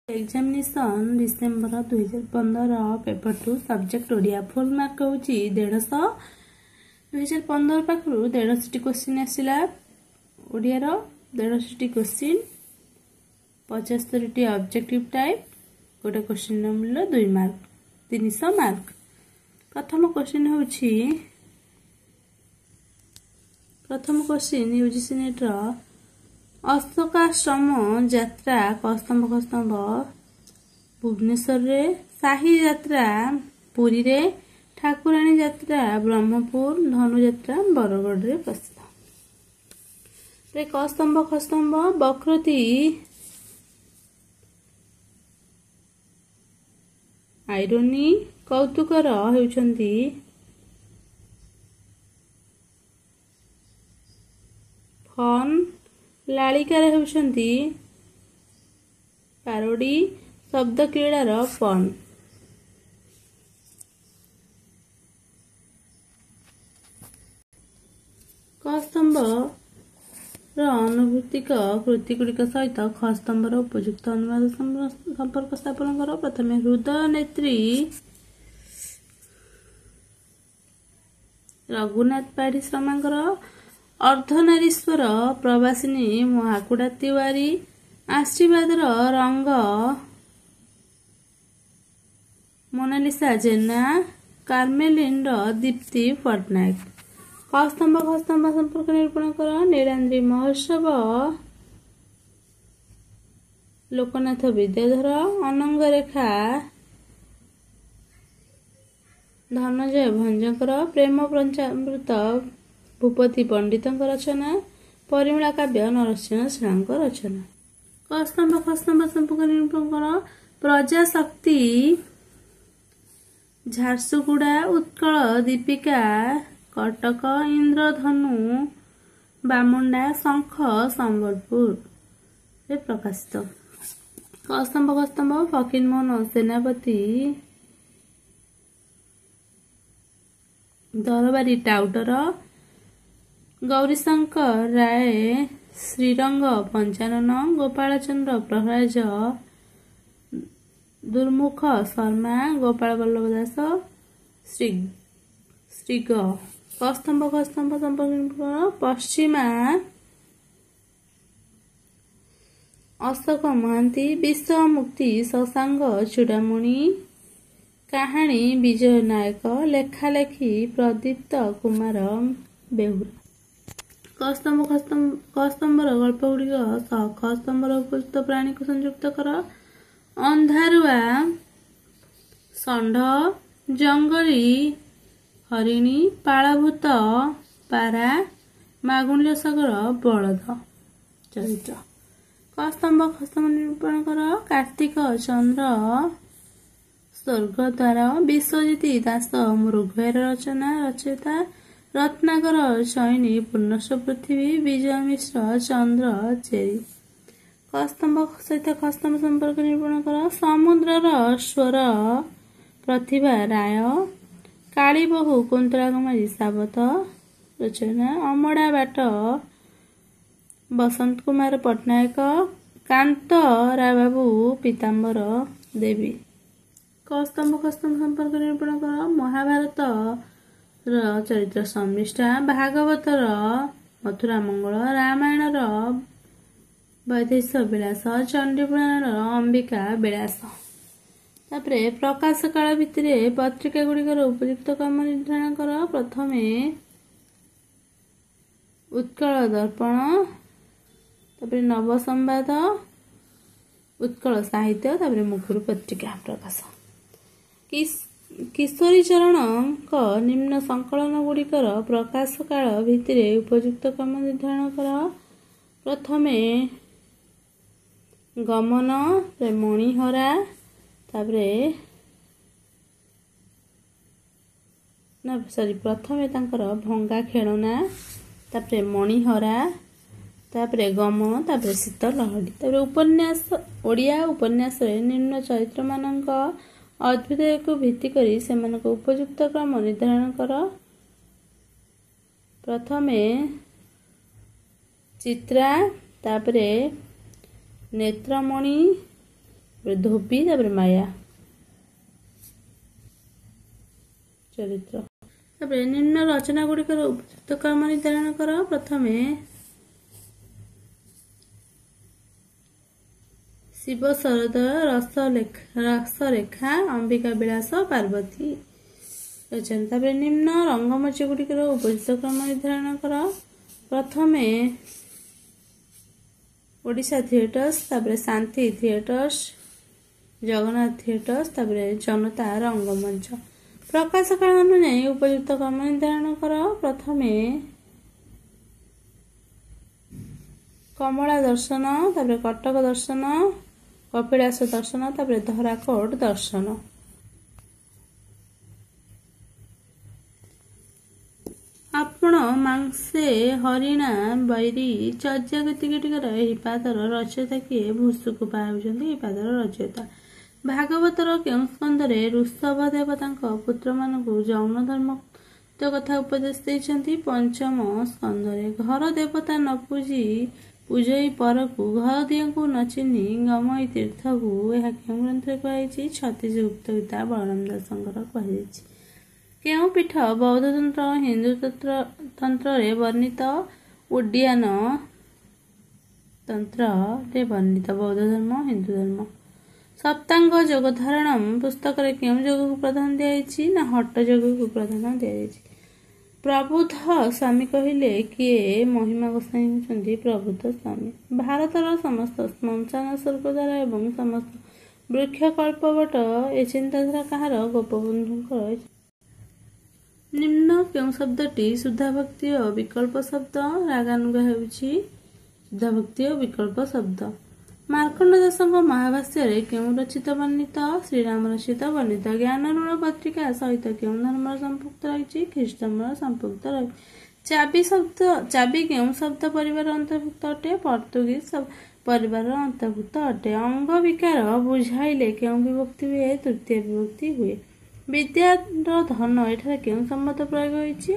Examination December 2015 paper two subject Odia full mark हूँ 150 2015 पाखु 150 question आसला Odiyar 150 question 75 objective type गोटे question मिलल 2 मार्क 300 मार्क। प्रथम क्वेश्चन हूँ यूजीसी नेट अशोकाश्रम यात्रा कस्तंभ भुवनेश्वर रे, शाही यात्रा पुरी रे, ठाकुराणी यात्रा ब्रह्मपुर, धनु यात्रा बरगढ़ रे प्रसिद्ध। कस्तंभ वक्रति आइरोनी कौतुकर हेउछंती फन, लालिकार हेउछंती पारोडी शब्द क्रीडार फन। कस्तंभ अनुभूतिक कृति गुड़िक सहित खस्तंभर उपयुक्त अनुवाद संपर्क स्थापन कर। प्रथम हृदय नेत्री रघुनाथ पाढ़ीश्रमांकर, अर्धनारीश्वर प्रवासिनी महाकुड़ा तिवारी, आशीर्वादर रंग मोनालिसा जेना, कार्मेलिन दीप्ति पट्टनायक। कस्तंभ संपर्क निरूपण कर। नीलाद्रि महोत्सव लोकनाथ विद्याधर, अनंग रेखा धनंजय भंजकर, प्रेम पंचामृत भूपति पंडित रचना, परिमला काव्य नरसिंह श्रेष्ठ रचना। कस्तंभ संपर्क निरूपण कर। प्रजाशक्ति झारसुगुड़ा, उत्कल दीपिका कटक, इंद्रधनु बामुंडा, शंख संबलपुर रे प्रकाशित। कस्तंभ फकीरमोहन सेनापति दरबारी टाउटर, गौरीशंकर राय श्रीरंग पंचानन, गोपालचंद्र प्रहराज दुर्मुख शर्मा, गोपाल बल्लभ दास श्रीग। कस्तंभ संपर्क पश्चिमा अशोक महांती, विश्व मुक्ति शशांक चूड़ामणि, कहानी विजय नायक, लेखालेखी प्रदीप्त कुमार बेहुरा। कस्तंभर गल्प गुड़िक खस्तंभर उपयुक्त प्राणी को संयुक्त कर। अंधारुआ षंढ, जंगली हरिणी, पाळभूत पारा, मागुण्य सागर बलद चरित्र। कस्तंभ निरूपण कर। कार्तिक चंद्र स्वर्गद्वार, विश्वजित दास मृगयर रचना, रचयिता रत्नाकर चैनी, पूर्णस्व पृथ्वी, विजय मिश्र चंद्र चेरी। कस्तंभ सहित खस्तंभ संपर्क निरूपण कर। समुद्रर स्वर प्रतिभा राय, काली बहु कुंतला कुमारी सावत रचना, अमड़ा बाट बसंत कुमार पट्टनायक, कांत रायबाबू पीताम्बर देवी। कस्तंभ संपर्क निरूपण कर। महाभारत चरित्र सम्मिष्ठा, भागवतर मथुरा मंगल, रामायणर वैदेश विलास, चंडीपुराणर अंबिका विलास। तापरे प्रकाश काल भितर पत्रिका गुड़िकर उपयुक्त काम निर्धारण कर। प्रथमे उत्कल दर्पण, तापरे नव संवाद, उत्कल साहित्य, तापरे मुखुर पत्रिका प्रकाश। किशोरी चरण निम्न संकलन गुड़िकर प्रकाश काल भितर उपयुक्त काम निर्धारण कर। प्रथमे गमन, मणिहरा, प्रथमे तांकर भंगा खेलना, तापरे मणिहरा, तापरे गमन, तापरे शीत लहड़ी। तापरे उपन्यास ओडिया उपन्यास निम्न चरित्र मानक अद्वितीय को भित्ति करी सेमानक उपयुक्त क्रम निर्धारण कर। प्रथमे चित्रा, तापरे नेत्रमणि, ଧୋବି, ତାପରେ ମାୟା ଚରିତ୍ର। ତାପରେ ନିମ୍ନ ରଚନା ଗୁଡ଼ିକର ଉପଯୁକ୍ତ କ୍ରମ ନିର୍ଦ୍ଧାରଣ କର। ପ୍ରଥମେ ଶିବ ଶରଦ ରସରେଖା ଅମ୍ବିକା ବିଳାସ ପାର୍ବତୀ ରଚନା। ତାପରେ ନିମ୍ନ ରଙ୍ଗମଞ୍ଚ ଗୁଡ଼ିକର ଉପଯୁକ୍ତ କ୍ରମ ନିର୍ଦ୍ଧାରଣ କର। ପ୍ରଥମେ ଓଡ଼ିଶା ଥିଏଟର୍ସ, ତାପରେ ଶାନ୍ତି ଥିଏଟର୍ସ, ଜଗନ୍ନାଥ ଥିଏଟର୍ସ, ତାପରେ ଜନତା ରଙ୍ଗମଞ୍ଚ। ପ୍ରକାଶକାଳ ଅନୁଯାୟୀ ଉପଯୁକ୍ତ କ୍ରମ ନିର୍ଦ୍ଧାରଣ କର। ପ୍ରଥମେ କମଳା ଦର୍ଶନ, ତାପରେ କଟକ ଦର୍ଶନ, କପିଳାସ ଦର୍ଶନ, ତାପରେ ଧରାକୋଟ ଦର୍ଶନ। ଆପଣ ମାଂସେ ହରିଣା ବୈରୀ ଚର୍ଯ୍ୟାଗତି ଟିକର ଏହି ପାଦର ରଚୟିତା କିଏ? ଭୁସୁକୁପା ହେଉଛନ୍ତି ଏହି ପାଦର ରଚୟିତା। ଭାଗବତର କେଉଁ ସ୍କନ୍ଧରେ ଋଷଭ ଦେବ ତାଙ୍କ ପୁତ୍ରମାନଙ୍କୁ ଯୌନ ଧର୍ମ କଥା ଉପଦେଶ ଦେଇଛନ୍ତି? ପଞ୍ଚମ ସ୍କନ୍ଧରେ। ଘର ଦେବତା ନ ପୂଜଇ ପରକୁ, ଘର ଦିଅଙ୍କୁ ନ ଚିହ୍ନି ଗମଇ ତୀର୍ଥକୁ, ଏହା କେଉଁ ଗ୍ରନ୍ଥରେ କୁହାଯାଇଛି? ଛତିଶ ଗୁପ୍ତ ଗୀତା ବଳରାମ ଦାସଙ୍କର କୁହାଯାଇଛି। କେଉଁ ପୀଠ ବୌଦ୍ଧତନ୍ତ୍ର ହିନ୍ଦୁ ତନ୍ତ୍ରରେ ବର୍ଣ୍ଣିତ? ଉଡ୍ଡୀୟାନ ତନ୍ତ୍ରରେ ବର୍ଣ୍ଣିତ। ବୌଦ୍ଧ ଧର୍ମ ହିନ୍ଦୁ ଧର୍ମ। ସପ୍ତାଙ୍ଗ ଯୋଗ ଧାରଣମ୍ ପୁସ୍ତକରେ କେଉଁ ଯୋଗକୁ ପ୍ରାଧାନ୍ୟ ଦିଆଯାଇଛି? ନା ହଠ ଯୋଗକୁ ପ୍ରାଧାନ୍ୟ ଦିଆଯାଇଛି। ପ୍ରବୁଦ୍ଧ ସ୍ୱାମୀ କହିଲେ କିଏ? ମହିମା ଗୋସାଇଁ ହେଉଛନ୍ତି ପ୍ରବୁଦ୍ଧ ସ୍ୱାମୀ। ଭାରତର ସମସ୍ତ ଶ୍ମଶାନ ସ୍ୱର୍ଗଦ୍ୱାର ଏବଂ ସମସ୍ତ ବୃକ୍ଷ କଳ୍ପବଟ ଏ ଚିନ୍ତାଧାରା କାହାର? ଗୋପବନ୍ଧୁଙ୍କର। ନିମ୍ନ କେଉଁ ଶବ୍ଦଟି ଶୁଦ୍ଧାଭକ୍ତି ଓ ବିକଳ୍ପ ଶବ୍ଦ? ରାଗାନୁଗା ହେଉଛି ଶୁଦ୍ଧାଭକ୍ତି ଓ ବିକଳ୍ପ ଶବ୍ଦ। ମାର୍କଣ୍ଡ ଦାସଙ୍କ ମହାଭାଷ୍ୟରେ କେଉଁ ରଚିତ ବର୍ଣ୍ଣିତ? ଶ୍ରୀରାମ ରଚିତ ବର୍ଣ୍ଣିତ। ଜ୍ଞାନ ଋଣ ପତ୍ରିକା ସହିତ କେଉଁ ଧର୍ମର ସମ୍ପୃକ୍ତ ରହିଛି? ଖ୍ରୀଷ୍ଟ ଧର୍ମର ସମ୍ପୃକ୍ତ ରହିଛି। ଚାବି କେଉଁ ଶବ୍ଦ ପରିବାର ଅନ୍ତର୍ଭୁକ୍ତ ଅଟେ? ପର୍ତ୍ତୁଗୀଜ ପରିବାରର ଅନ୍ତର୍ଭୁକ୍ତ ଅଟେ। ଅଙ୍ଗ ବିକାର ବୁଝାଇଲେ କେଉଁ ବିଭକ୍ତି ହୁଏ? ତୃତୀୟ ବିଭକ୍ତି ହୁଏ। ବିଦ୍ୟାର ଧନ ଏଠାରେ କେଉଁ ସମ୍ବାଦ ପ୍ରୟୋଗ ହୋଇଛି?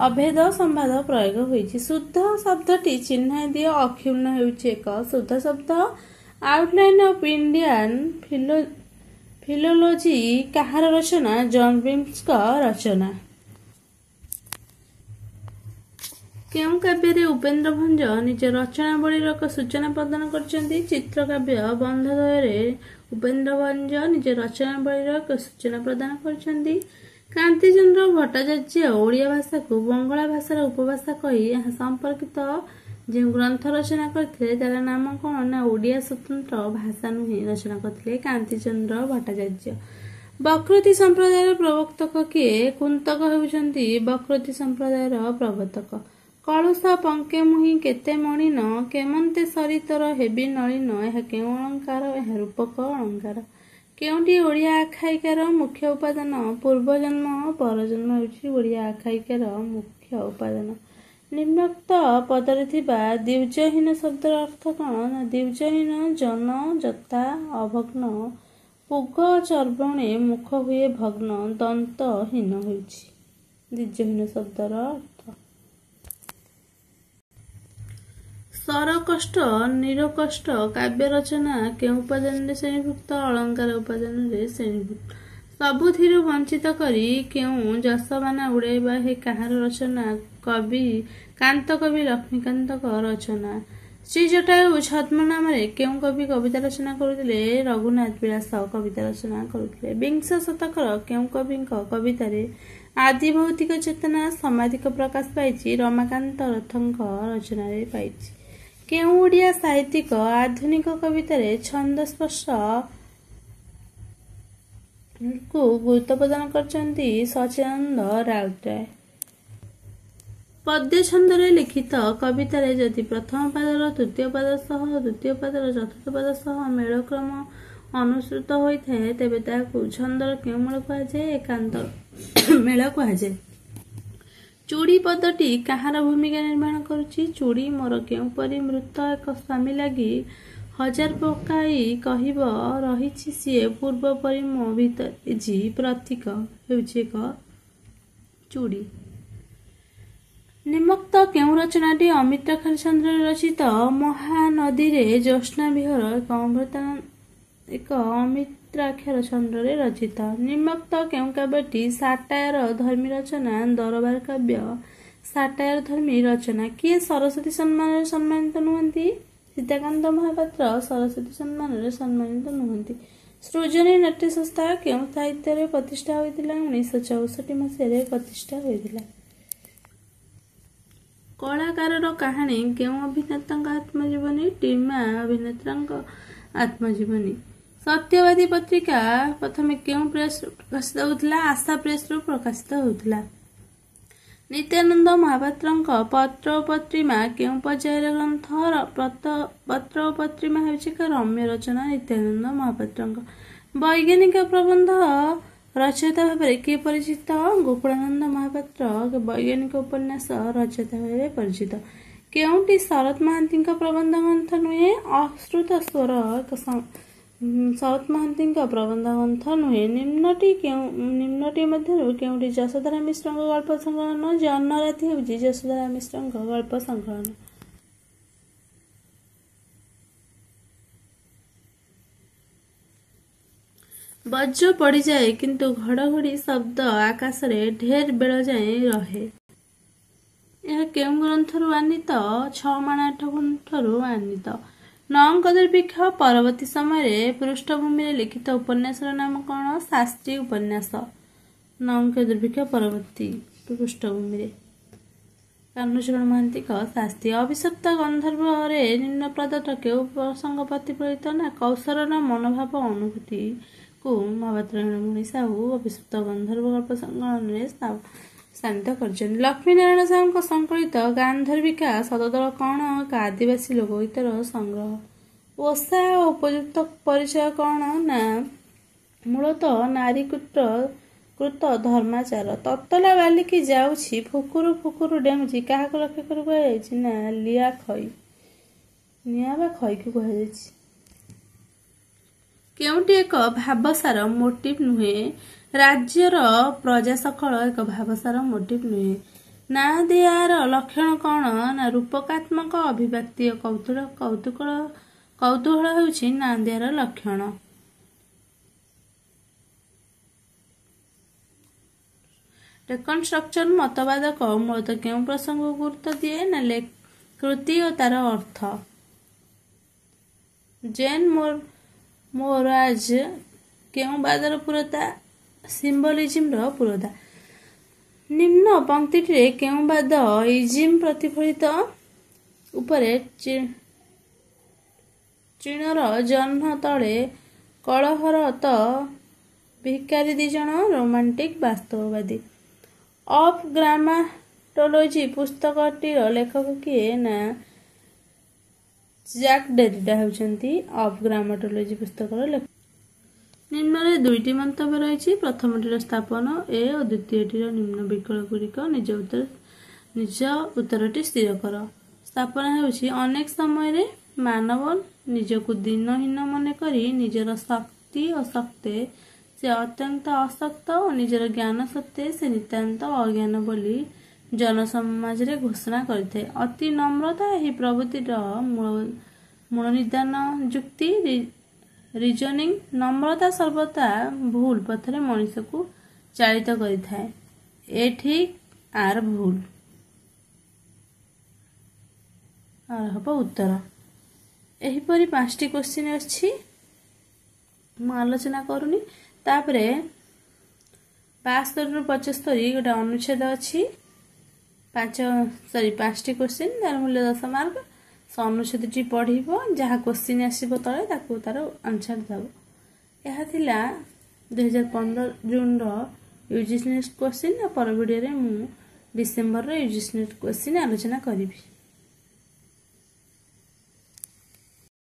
ଅଭେଦ ସମ୍ବାଦ ପ୍ରୟୋଗ ହୋଇଛି। ଶୁଦ୍ଧ ଶବ୍ଦଟି ଚିହ୍ନାଇ ଦିଅ। ଅକ୍ଷୁର୍ଣ୍ଣ ହେଉଛି ଏକ ଶୁଦ୍ଧ ଶବ୍ଦ। ଆଉଟଲାଇନ୍ ଅଫ୍ ଇଣ୍ଡିଆନ୍ ଫିଲୋଲୋଜି କାହାର ରଚନା? ଜନ୍ ବ୍ରିମ୍ସଙ୍କ ରଚନା। କେଉଁ କାବ୍ୟରେ ଉପେନ୍ଦ୍ର ଭଞ୍ଜ ନିଜ ରଚନାବଳୀର ଏକ ସୂଚନା ପ୍ରଦାନ କରିଛନ୍ତି? ଚିତ୍ରକାବ୍ୟ ବନ୍ଧଦ୍ୱୟରେ ଉପେନ୍ଦ୍ର ଭଞ୍ଜ ନିଜ ରଚନାବଳୀର ଏକ ସୂଚନା ପ୍ରଦାନ କରିଛନ୍ତି। କାନ୍ତିଚନ୍ଦ୍ର ଭଟ୍ଟାଚାର୍ଯ୍ୟ ଓଡ଼ିଆ ଭାଷାକୁ ବଙ୍ଗଳା ଭାଷାର ଉପଭାଷା କହି ଏହା ସମ୍ପର୍କିତ ଯେଉଁ ଗ୍ରନ୍ଥ ରଚନା କରିଥିଲେ ତାର ନାମ କ'ଣ? ନା ଓଡ଼ିଆ ସ୍ୱତନ୍ତ୍ର ଭାଷା ନୁହେଁ ରଚନା କରିଥିଲେ କାନ୍ତିଚନ୍ଦ୍ର ଭଟ୍ଟାଚାର୍ଯ୍ୟ। ବକ୍ରତୀ ସମ୍ପ୍ରଦାୟର ପ୍ରବର୍ତ୍ତକ କିଏ? କୁନ୍ତକ ହେଉଛନ୍ତି ବକ୍ରତୀ ସମ୍ପ୍ରଦାୟର ପ୍ରବର୍ତ୍ତକ। କଳୁଷ ପଙ୍କେ ମୁହିଁ କେତେ ମଣିନ, କେମନ୍ତେ ସରି ତୋର ହେବି ନଳିନ, ଏହା କେଉଁ ଅଳଙ୍କାର? ଏହା ରୂପକ ଅଳଙ୍କାର। କେଉଁଟି ଓଡ଼ିଆ ଆଖ୍ୟାୟିକାର ମୁଖ୍ୟ ଉପାଦାନ? ପୂର୍ବଜନ୍ମ ପରଜନ୍ମ ହେଉଛି ଓଡ଼ିଆ ଆଖ୍ୟାୟିକାର ମୁଖ୍ୟ ଉପାଦାନ। ନିମ୍ନୋକ୍ତ ପଦରେ ଥିବା ଦ୍ୱିଜହୀନ ଶବ୍ଦର ଅର୍ଥ କ'ଣ? ନା ଦ୍ୱିଜହୀନ ଜନ ଯଥା ଅଭଗ୍ନ, ପୁଗ ଚର୍ବଣେ ମୁଖ ହୁଏ ଭଗ୍ନ, ଦନ୍ତହୀନ ହେଉଛି ଦ୍ୱିଜହୀନ ଶବ୍ଦର ଅର୍ଥ। ସ୍ୱରକଷ୍ଟ ନିରୋକଷ୍ଟ କାବ୍ୟ ରଚନା କେଉଁ ଉପାଦାନରେ ଶ୍ରେଣୀଭୁକ୍ତ? ଅଳଙ୍କାର ଉପାଦାନରେ ଶ୍ରେଣୀଭୁକ୍ତ। ସବୁଥିରୁ ବଞ୍ଚିତ କରି କେଉଁ ଯଶବାନା ଉଡ଼ାଇବା ହେ କାହାର ରଚନା? କାନ୍ତ କବି ଲକ୍ଷ୍ମୀକାନ୍ତଙ୍କ ରଚନା। ଶ୍ରୀଜଟାୟୁ ଛଦ୍ମନାମରେ କେଉଁ କବି କବିତା ରଚନା କରୁଥିଲେ? ରଘୁନାଥ ବିଳାସ କବିତା ରଚନା କରୁଥିଲେ। ବିଂଶ ଶତକର କେଉଁ କବିଙ୍କ କବିତାରେ ଆଦି ଭୌତିକ ଚେତନା ସମାଧିକ ପ୍ରକାଶ ପାଇଛି? ରମାକାନ୍ତ ରଥଙ୍କ ରଚନାରେ ପାଇଛି। କେଉଁ ଓଡ଼ିଆ ସାହିତ୍ୟିକ ଆଧୁନିକ କବିତାରେ ଛନ୍ଦସ୍ପର୍ଶକୁ ଗୁରୁତ୍ୱ ପ୍ରଦାନ କରିଛନ୍ତି? ସଚ୍ଚିଦାନନ୍ଦ ରାଉତରାୟ। ପଦ୍ୟ ଛନ୍ଦରେ ଲିଖିତ କବିତାରେ ଯଦି ପ୍ରଥମ ପାଦର ତୃତୀୟ ପାଦ ସହ ଦ୍ୱିତୀୟ ପାଦର ଚତୁର୍ଥ ପାଦ ସହ ମେଳକ୍ରମ ଅନୁସୃତ ହୋଇଥାଏ ତେବେ ତାହାକୁ ଛନ୍ଦର କେଉଁ ମେଳ କୁହାଯାଏ? ଏକାନ୍ତ ମେଳ କୁହାଯାଏ। ଚୁଡ଼ି ପଦଟି କାହାର ଭୂମିକା ନିର୍ବାହ କରୁଛି? ଚୁଡ଼ି ମୋର କେଉଁପରି ମୃତ ଏକ ସ୍ୱାମୀ ଲାଗି ହଜାର ପକାଇ କହିବ ରହିଛି ସିଏ ପୂର୍ବ ପରି ମୋ ଭିତରେ ଜି ପ୍ରତୀକ ହେଉଛି ଏକ ଚୁଡ଼ି। ନିମ୍ନୋକ୍ତ କେଉଁ ରଚନାଟି ଅମିତ୍ର ଖାରଚନ୍ଦ୍ର ରଚିତ ମହାନଦୀରେ ଜ୍ୟୋତ୍ସ୍ନା ବିହାର ଏକ ଅମିତ୍ରାକ୍ଷର ଚନ୍ଦ୍ରରେ ରଚିତ? ନିମ୍ନୋକ୍ତ କେଉଁ କାବ୍ୟଟି ସାଟାୟାର ଧର୍ମୀ ରଚନା? ଦରବାର କାବ୍ୟ ସାଟାୟାର ଧର୍ମୀ ରଚନା। କିଏ ସରସ୍ୱତୀ ସମ୍ମାନରେ ସମ୍ମାନିତ ନୁହନ୍ତି? ସୀତାକାନ୍ତ ମହାପାତ୍ର ସରସ୍ୱତୀ ସମ୍ମାନରେ ସମ୍ମାନିତ ନୁହନ୍ତି। ସୃଜନୀ ନାଟ୍ୟ ସଂସ୍ଥା କେଉଁ ସାହିତ୍ୟରେ ପ୍ରତିଷ୍ଠା ହୋଇଥିଲା? 1964 ମସିହାରେ ପ୍ରତିଷ୍ଠା ହୋଇଥିଲା। କଳାକାରର କାହାଣୀ କେଉଁ ଅଭିନେତାଙ୍କ ଆତ୍ମଜୀବନୀ? ଟିମା ଅଭିନେତ୍ରାଙ୍କ ଆତ୍ମଜୀବନୀ। ସତ୍ୟବାଦୀ ପତ୍ରିକା ପ୍ରଥମେ କେଉଁ ପ୍ରେସରୁ ପ୍ରକାଶିତ ହେଉଥିଲା? ଆଶା ପ୍ରେସରୁ ପ୍ରକାଶିତ ହେଉଥିଲା। ନିତ୍ୟାନନ୍ଦ ମହାପାତ୍ରଙ୍କ ପତ୍ର ଓ ପ୍ରତିମା କେଉଁ ପର୍ଯ୍ୟାୟର ଗ୍ରନ୍ଥ? ପତ୍ର ଓ ପ୍ରତିମା ହେଉଛି ଏକ ରମ୍ୟ ରଚନା ନିତ୍ୟାନନ୍ଦ ମହାପାତ୍ରଙ୍କ। ବୈଜ୍ଞାନିକ ପ୍ରବନ୍ଧ ରଚୟିତା ଭାବରେ କିଏ ପରିଚିତ? ଗୋକୁଳାନନ୍ଦ ମହାପାତ୍ର ବୈଜ୍ଞାନିକ ଉପନ୍ୟାସ ରଚୟିତା ଭାବରେ ପରିଚିତ। କେଉଁଟି ଶରତ ମହାନ୍ତିଙ୍କ ପ୍ରବନ୍ଧ ଗ୍ରନ୍ଥ ନୁହେଁ? ଅଶ୍ରୁତ ସ୍ୱର ଏକ ଶରତ ମହାନ୍ତିଙ୍କ ପ୍ରବନ୍ଧ ଗ୍ରନ୍ଥ ନୁହେଁ। ନିମ୍ନଟି ମଧ୍ୟରୁ କେଉଁଟି ଯଶୋଧରା ମିଶ୍ରଙ୍କ ଗଳ୍ପ ସଂକଳନ? ଜହ୍ନରାତି ହେଉଛି ଯଶୋଧରା ମିଶ୍ରଙ୍କ ଗଳ୍ପ ସଂକଳନ। ବଜ୍ର ପଡ଼ିଯାଏ କିନ୍ତୁ ଘଡ଼ଘଡ଼ି ଶବ୍ଦ ଆକାଶରେ ଢେର ବେଳ ଯାଏ ରହେ। ଏହା କେଉଁ ଗ୍ରନ୍ଥରୁ ଆନୀତ? ଛଅମାଣ ଆଠଗୁଣ୍ଠରୁ ଆନୀତ। ନଅଙ୍କ ଦୁର୍ଭିକ୍ଷ ପରବର୍ତ୍ତୀ ସମୟରେ ପୃଷ୍ଠଭୂମିରେ ଲିଖିତ ଉପନ୍ୟାସର ନାମ କ'ଣ? ଶାସ୍ତ୍ରୀ ଉପନ୍ୟାସ। ନଅଙ୍କ ଦୁର୍ଭିକ୍ଷ ପରବର୍ତ୍ତୀ ପୃଷ୍ଠଭୂମିରେ କାହ୍ନୁଚରଣ ମହାନ୍ତିଙ୍କ ଶାସ୍ତ୍ରୀ। ଅଭିଶପ୍ତ ଗନ୍ଧର୍ବରେ ନିମ୍ନ ପ୍ରଦତ୍ତ କେଉଁ ପ୍ରସଙ୍ଗ ପ୍ରତିଫଳିତ? ନା କୌଶଳର ମନୋଭାବ ଅନୁଭୂତିକୁ ମହାପାତ୍ର ସାହୁ ଅଭିଶପ୍ତ ଗନ୍ଧର୍ବ ଗଳ୍ପ ସଂକଳନରେ ସ୍ଥାନିତ କରିଛନ୍ତି। ଲକ୍ଷ୍ମୀନାରାୟଣ ସାହୁଙ୍କ ସଂକଳିତ ଗାନ୍ଧର୍ବିକା ଶତଦଳ କ'ଣ? ଏକ ଆଦିବାସୀ ଲୋକଗୀତର ସଂଗ୍ରହ। ଓଷା ଓ ଉପଯୁକ୍ତ ପରିଚୟ କ'ଣ? ନା ମୂଳତଃ ନାରୀକୃତ ଧର୍ମାଚାର। ତତଲା ବାଲିକି ଯାଉଛି ଫୁକୁରୁ ଫୁକୁରୁ ଡେଉଁଛି କାହାକୁ ଲକ୍ଷ୍ୟ କରି କୁହାଯାଇଛି? ନା ନିଆଁ ବା ଖଇକୁ କୁହାଯାଇଛି। କେଉଁଟି ଏକ ଭାବସାର ମୋଟିଭ ନୁହେଁ? ରାଜ୍ୟର ପ୍ରଜା ସକଳ ଏକ ଭାବସାର ମୋଟିଭ ନୁହେଁ। ନାଁ ଦିଆର ଲକ୍ଷଣ କ'ଣ? ନା ରୂପକାତ୍ମକ ଅଭିବ୍ୟକ୍ତି ଓ କୌତୂହଳ ହେଉଛି ନାଁ ଦିଆର ଲକ୍ଷଣ। ଡିକନଷ୍ଟ୍ରକ୍ସନ ମତବାଦ ମୂଳତଃ କେଉଁ ପ୍ରସଙ୍ଗକୁ ଗୁରୁତ୍ୱ ଦିଏ? ନା କୃତି ଓ ତାର ଅର୍ଥ। ଜେନ୍ ମୋରାଜ କେଉଁ ବାଦର ପୁରୋଧା? ସିମ୍ବଲିଜିମର ପୁରୋଧା। ନିମ୍ନ ପଂକ୍ତିଟିରେ କେଉଁ ବାଦ ଇଜିମ୍ ପ୍ରତିଫଳିତ? ଉପରେ ଚିଣର ଜହ୍ନ ତଳେ କଳହରତ ଭିକାରୀ ଦିଜଣ ରୋମାଣ୍ଟିକ ବାସ୍ତବବାଦୀ। ଅଫ୍ ଗ୍ରାମାଟୋଲୋଜି ପୁସ୍ତକଟିର ଲେଖକ କିଏ? ନା ଜାକ୍ ଡେରିଡା ହେଉଛନ୍ତି ଅଫ୍ ଗ୍ରାମାଟୋଲୋଜି ପୁସ୍ତକର ଲେଖକ। ନିମ୍ନରେ ଦୁଇଟି ମନ୍ତବ୍ୟ ରହିଛି। ପ୍ରଥମଟିର ସ୍ଥାପନ ଏ ଓ ଦ୍ୱିତୀୟଟିର ନିମ୍ନ ବିକଳ୍ପଗୁଡ଼ିକ ନିଜ ଉତ୍ତରଟି ସ୍ଥିର କର। ସ୍ଥାପନ ହେଉଛି ଅନେକ ସମୟରେ ମାନବ ନିଜକୁ ଦିନହୀନ ମନେକରି ନିଜର ଶକ୍ତି ଓ ସତ୍ତ୍ୱେ ସେ ଅତ୍ୟନ୍ତ ଅଶକ୍ତ ଓ ନିଜର ଜ୍ଞାନ ସତ୍ତ୍ୱେ ସେ ନିତାନ୍ତ ଅଜ୍ଞାନ ବୋଲି ଜନସମାଜରେ ଘୋଷଣା କରିଥାଏ। ଅତି ନମ୍ରତା ଏହି ପ୍ରବୃତ୍ତିର ମୂଳ ନିଦାନ। ଯୁକ୍ତି ରିଜନିଂ। ନମ୍ରତା ସର୍ବଦା ଭୁଲ ପଥରେ ମଣିଷକୁ ଚାଳିତ କରିଥାଏ। ଏ ଠିକ୍ ଆର ଭୁଲ। ଆର ହେବ ଉତ୍ତର। ଏହିପରି 5ଟି କ୍ୱେଶ୍ଚିନ୍ ଅଛି, ମୁଁ ଆଲୋଚନା କରୁନି। ତାପରେ 72ରୁ 75 ଗୋଟେ ଅନୁଚ୍ଛେଦ ଅଛି। 5ଟି କ୍ୱେଶ୍ଚିନ୍, ତାର ମୂଲ୍ୟ 10 ମାର୍କ। ସେ ଅନୁଚ୍ଛେଦଟି ପଢ଼ିବ, ଯାହା କ୍ୱେଶ୍ଚିନ୍ ଆସିବ ତଳେ ତାକୁ ତାର ଆନ୍ସର ଦେବ। ଏହା ଥିଲା 2015 ଜୁନର ୟୁଜିସି ନେଟ୍ କ୍ୱେଶ୍ଚିନ୍। ପର ଭିଡ଼ିଓରେ ମୁଁ ଡିସେମ୍ବରର ୟୁଜିସି ନେଟ୍ କ୍ୱେଶ୍ଚିନ୍ ଆଲୋଚନା କରିବି।